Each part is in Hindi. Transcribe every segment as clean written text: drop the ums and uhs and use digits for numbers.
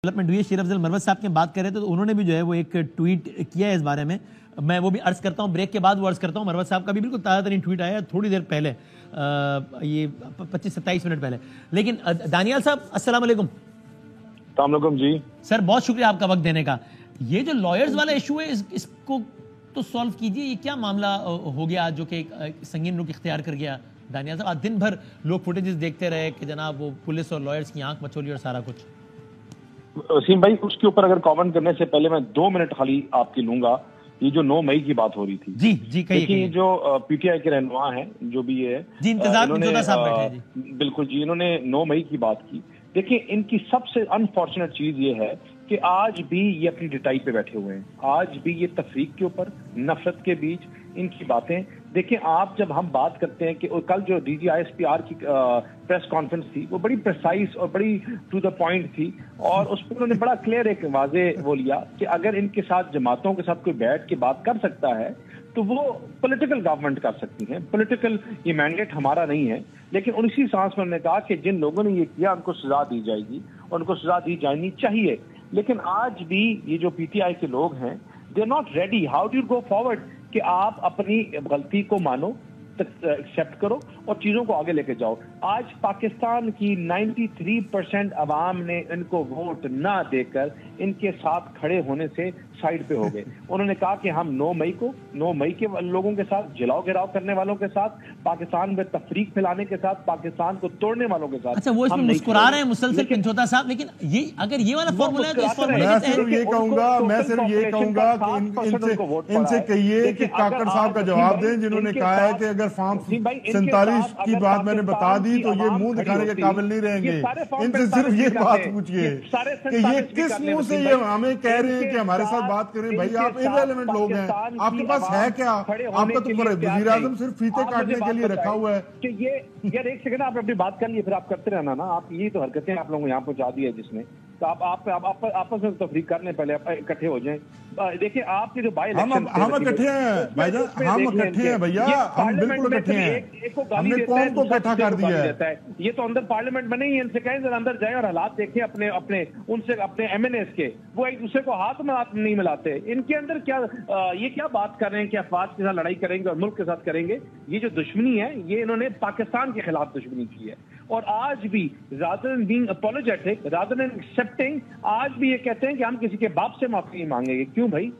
डेवलपमेंट हुई है। शेर अफजल मरवत साहब की बात कर रहे थे तो उन्होंने भी जो है वो एक ट्वीट किया है इस बारे में। मैं वो भी अर्ज करता हूँ, ब्रेक के बाद वो अर्ज करता हूँ। मरवत साहब का भी बिल्कुल ताज़ा तरीन ट्वीट आया थोड़ी देर पहले, ये 25-27 मिनट पहले। लेकिन दानियाल साहब अस्सलाम वालेकुम। जी सर, बहुत शुक्रिया आपका वक्त देने का। ये जो लॉयर्स वाला इशू है इसको तो सॉल्व कीजिए। ये क्या मामला हो गया जो कि संगीन रुख इख्तियार कर गया? दानियाल साहब, आज दिन भर लोग फुटेजेस देखते रहे कि जनाब वो पुलिस और लॉयर्स की आंख मचोली और सारा कुछ। वसीम भाई, उसके ऊपर अगर कमेंट करने से पहले मैं 2 मिनट खाली आपकी लूंगा। ये जो 9 मई की बात हो रही थी, जी कहिए। जो पीटीआई के रहनुमा हैं, जो भी है जी, इंतजार में जोधा साहब बैठे जी। बिल्कुल जी, इन्होंने 9 मई की बात की। देखिए, इनकी सबसे अनफॉर्चुनेट चीज ये है कि आज भी ये अपनी डिटाई पे बैठे हुए हैं। आज भी ये तफरीक के ऊपर, नफरत के बीच इनकी बातें। देखिए, आप जब हम बात करते हैं कि कल जो DGISPR की प्रेस कॉन्फ्रेंस थी, वो बड़ी प्रिसाइज और बड़ी टू द पॉइंट थी, और उस पर उन्होंने बड़ा क्लियर एक वाजे वो लिया कि अगर इनके साथ जमातों के साथ कोई बैठ के बात कर सकता है तो वो पॉलिटिकल गवर्नमेंट कर सकती है। पॉलिटिकल ये मैंडेट हमारा नहीं है। लेकिन उसी सांस में उन्होंने कहा कि जिन लोगों ने ये किया उनको सजा दी जाएगी, उनको सजा दी जानी चाहिए। लेकिन आज भी ये जो PTI के लोग हैं, they are not ready. How do you go forward कि आप अपनी गलती को मानो, एक्सेप्ट करो और चीजों को आगे लेके जाओ। आज पाकिस्तान की 93% अवाम ने इनको वोट ना देकर इनके साथ खड़े होने से साइड पे हो गए। उन्होंने कहा कि हम 9 मई के लोगों के साथ, जलाओ गिराव करने वालों के साथ, पाकिस्तान में तफरीक फैलाने के साथ, पाकिस्तान को तोड़ने वालों के साथ। अच्छा, वो इसमें मुस्कुरा रहे हैं मुसलसल पिंचोता साहब, लेकिन ये अगर ये वाला फॉर्मूला है तो इस फॉर्मूले मैं सिर्फ ये कहूंगा कि इनसे कहिए कि काकड़ साहब का जवाब दें, जिन्होंने कहा है कि अगर फॉर्म 47 की बात मैंने बता दी तो ये मुंह दिखाने के काबिल नहीं रहेंगे। इनसे सिर्फ ये बात पूछिए कि ये किस मुंह से ये हमें कह रहे हैं कि हमारे साथ बात करें। भाई, आप इररिलेवेंट लोग हैं, आपके पास है क्या? आपका तो वज़ीर आज़म सिर्फ फीते काटने के लिए रखा हुआ है कि ये यार एक सेकंड, आप अपनी बात कर लिए, फिर आप करते रहना ना। आप ये तो हरकतें आप लोगों को यहाँ पहुंचा दी है जिसने, तो आप आपस में तफरीक करने पहले इकट्ठे हो जाएं। देखिए, आपके जो बाई इलेक्शन हम इकट्ठे हैं भाईजान, हम इकट्ठे हैं भैया, हम बिल्कुल इकट्ठे हैं। हमने कौन को इकट्ठा कर दिया है? ये तो अंदर पार्लियामेंट में नहीं है। इनसे कहें जरा अंदर जाए और हालात देखें अपने उनसे, अपने MNAs के। वो एक दूसरे को हाथ में हाथ नहीं मिलाते। इनके अंदर क्या ये क्या बात कर रहे हैं कि अफवाज के साथ लड़ाई करेंगे और मुल्क के साथ करेंगे? ये जो दुश्मनी है, ये इन्होंने पाकिस्तान के खिलाफ दुश्मनी की है। और आज भी rather than being apologetic, rather than accepting, आज भी ये कहते हैं कि हम किसी के बाप से माफी नहीं मांगेंगे। क्यों भाई?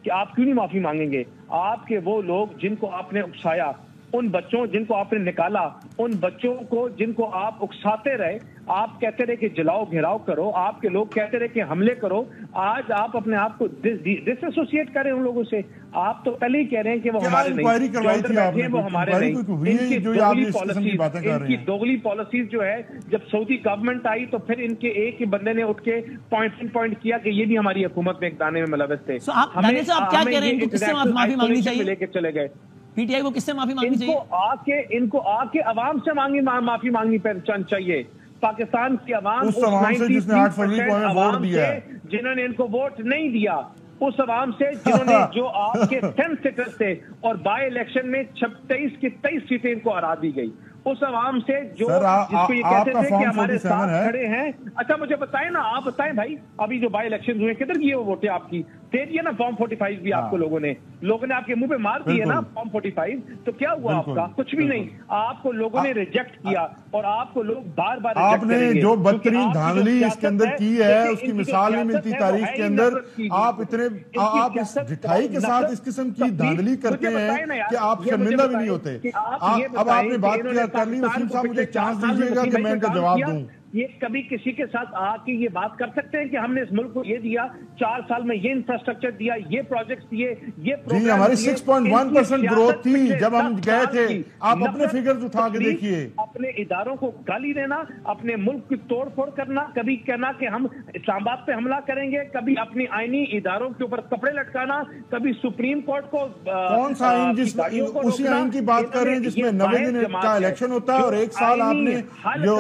कि आप क्यों नहीं माफी मांगेंगे? आपके वो लोग जिनको आपने उकसाया, उन बच्चों जिनको आपने निकाला, उन बच्चों को जिनको आप उकसाते रहे, आप कहते रहे कि जलाओ घेराव करो, आपके लोग कहते रहे कि हमले करो, आज आप अपने आप को डिसएसोसिएट करें उन लोगों से। आप तो पहले ही कह रहे हैं कि वो हमारे नहीं, वो हमारे नहीं। इनकी दोगली पॉलिसीज जो है, जब सऊदी गवर्नमेंट आई तो फिर इनके एक ही बंदे ने उठ के पॉइंट किया कि ये भी हमारी हुकूमत में एक दाने में मुलव्वस थे। आप क्या कह रहे हैं? इनको किससे माफी मांगनी चाहिए? लेके चले गए PTI को किससे माफी मांगनी चाहिए? इनको आके अवाम से माफी मांगनी चाहिए। पाकिस्तान की अवाम, उस अवाम से जिसने 8 फरवरी को हमें वोट दिया, जिन्होंने इनको वोट नहीं दिया, उस अवाम से जिन्होंने जो आपके 10 सीटर्स थे और बाय इलेक्शन में 23 की 23 सीटें इनको हरा दी गई, उस अवाम से जो जिसको ये कहते थे कि हमारे साथ खड़े हैं। अच्छा, मुझे बताएं ना, आप बताएं भाई, अभी जो बाय इलेक्शन हुए किधर की वो वोटें आपकी? दे दिए ना फॉर्म 45 भी आपको लोगों ने आपके मुंह पे मार दिए ना फॉर्म 45। तो क्या हुआ आपका? कुछ भी नहीं। आपको लोगों ने रिजेक्ट किया और आपको लोग बार बार आपने जो बदतरीन धांधली इसके अंदर की है, उसकी मिसाल नहीं मिलती तारीख के अंदर। आप इस ढिठाई के साथ इस किस्म की धांधली करते हैं कि आप शर्मिंदा भी नहीं होते। अब आपने बात कर ली, वसीम साहब मुझे चांस दीजिएगा कि मैं इनका जवाब दूं। ये कभी किसी के साथ आके ये बात कर सकते हैं कि हमने इस मुल्क को ये दिया, 4 साल में ये इंफ्रास्ट्रक्चर दिया, ये प्रोजेक्ट्स दिए, ये जी, हमारी 6.1% ग्रोथ थी जब हम गए थे। आप अपने फिगर्स उठा के देखिए। अपने इदारों को गाली देना, अपने मुल्क की तोड़ फोड़ करना, कभी कहना कि हम इस्लामाबाद पे हमला करेंगे, कभी अपनी आईनी इदारों के ऊपर कपड़े लटकाना, कभी सुप्रीम कोर्ट को कौन सा आइन, उसी आइन की बात कर रहे हैं जिसमें 90 दिन का इलेक्शन होता है और 1 साल आपने जो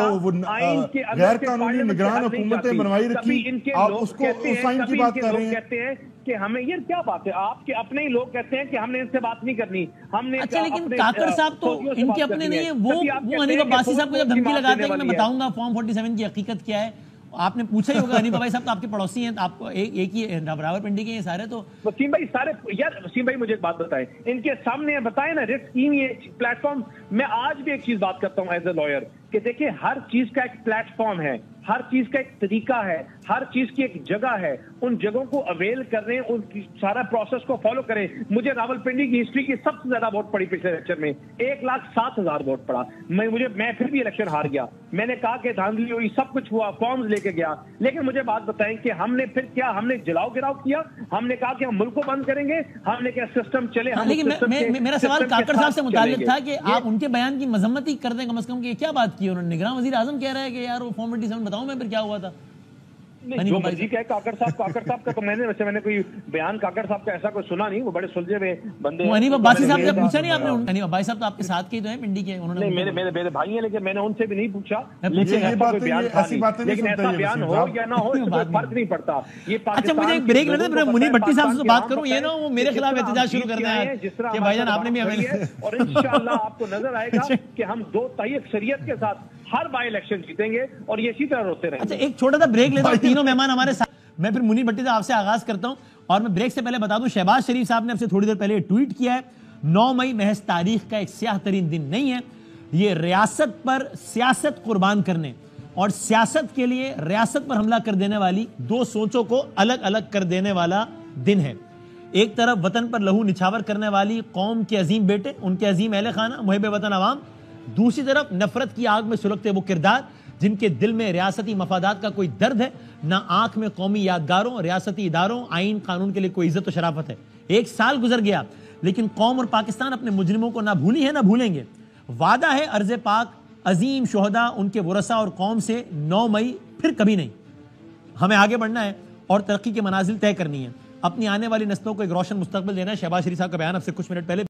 गैर कानूनी निगरान हुकूमतें बनवाई रखी, आप उसको उस आइन की बात कर रहे हैं। कहते हैं कि हमें, ये क्या बात है? आपके अपने ही लोग कहते हैं कि हमने इनसे बात नहीं करनी, हमने। अच्छा, लेकिन काकर साहब तो इनके अपने नहीं है। वो हनीफ अब्बासी साहब को जब धमकी लगाते हैं कि मैं बताऊंगा फॉर्म 47 की हकीकत क्या है, आपने पूछा ही होगा, हनीफ भाई साहब तो आपके पड़ोसी हैं, आपको एक ही रावलपिंडी के ये सारे। तो वसीम भाई सारे यार, वसीम भाई मुझे एक बात बताएं, इनके सामने बताए ना रिस्क स्कीम, ये प्लेटफॉर्म। मैं आज भी एक चीज बात करता हूं एज ए लॉयर कि देखिए हर चीज का एक प्लेटफॉर्म है, हर चीज का एक तरीका है, हर चीज की एक जगह है। उन जगहों को अवेल कर रहे हैं, उन सारा प्रोसेस को फॉलो करें। मुझे रावलपिंडी की हिस्ट्री की सबसे ज्यादा वोट पड़ी पिछले इलेक्शन में, 1,07,000 वोट पड़ा। मैं फिर भी इलेक्शन हार गया। मैंने कहा कि धांधली हुई, सब कुछ हुआ, फॉर्म्स लेके गया, लेकिन मुझे बात बताएं कि हमने फिर क्या, हमने जलाओ गिराव किया? हमने कहा कि हम मुल्क को बंद करेंगे? हमने क्या सिस्टम चले? लेकिन मेरा सवाल काकड़ साहब से मुताल्लिक था कि आप उनके बयान की मजम्मत ही कर दें कम से कम, कि क्या बात की उन्होंने? निगरान वजीर आजम कह रहा है कि यार वो फॉर्म 27, बताऊं मैं फिर क्या हुआ था? जो मर्जी कहे काकड़ साहब का तो मैंने कोई बयान काकड़ साहब का ऐसा कोई सुना नहीं। वो बड़े सुलझे हुए बंदे हैं। हनीफ अब्बासी साहब से पूछा नहीं आपने? हनीफ अब्बासी साहब तो आपके साथ के ही तो हैं पिंडी के, उन्होंने मेरे भाई हैं, लेकिन मैंने उनसे भी नहीं पूछा। लेकिन ऐसा बयान हो या ना हो, फर्क नहीं पड़ता। ये अच्छा, मुझे एक ब्रेक लेने दे, मुनीर भट्टी साहब से बात करूं, ये ना वो मेरे खिलाफ एहतजाज शुरू कर दें कि भाईजान आपने भी हमें, और इंशाल्लाह आपको नजर आएगा कि हम 2 तिहाई अक्सरियत के साथ हर बाई इलेक्शन जीतेंगे और ये इसी तरह होते रहेंगे। अच्छा, एक छोटा सा ब्रेक लेता हूं, तीनों मेहमान हमारे साथ। मैं फिर मुनीर भट्टी साहब आपसे आगाज करता हूं, और मैं ब्रेक से पहले बता दूं, शहबाज शरीफ साहब ने आपसे थोड़ी देर पहले ट्वीट किया है, 9 मई महज तारीख का एक स्याह तरीन दिन नहीं है, ये रियासत पर सियासत कुर्बान करने और सियासत के लिए रियासत पर हमला कर देने वाली 2 सोचों को अलग अलग कर देने वाला दिन है। एक तरफ वतन पर लहू निछावर करने वाली कौम के अजीम बेटे, उनके अजीम अहले खाना, मुहिब वतन अवाम, दूसरी तरफ नफरत की आग में सुलगते वो किरदार जिनके दिल में रियासती मफादात का कोई दर्द है, ना आंख में कौमी यादगारों, रियासती इदारों, आइन कानून के लिए कोई इज्जत और शराफत है। 1 साल गुजर गया, लेकिन कौम और पाकिस्तान अपने मुजरिमों को ना भूली है ना भूलेंगे। वादा है अर्ज़े पाक अजीम शोहदा, उनके वरसा और कौम से 9 मई फिर कभी नहीं। हमें आगे बढ़ना है और तरक्की के मनाजिल तय करनी है, अपनी आने वाली नस्लों को एक रोशन मुस्तकबिल देना है। शहबाज शरीफ साहब का बयान अब से कुछ मिनट पहले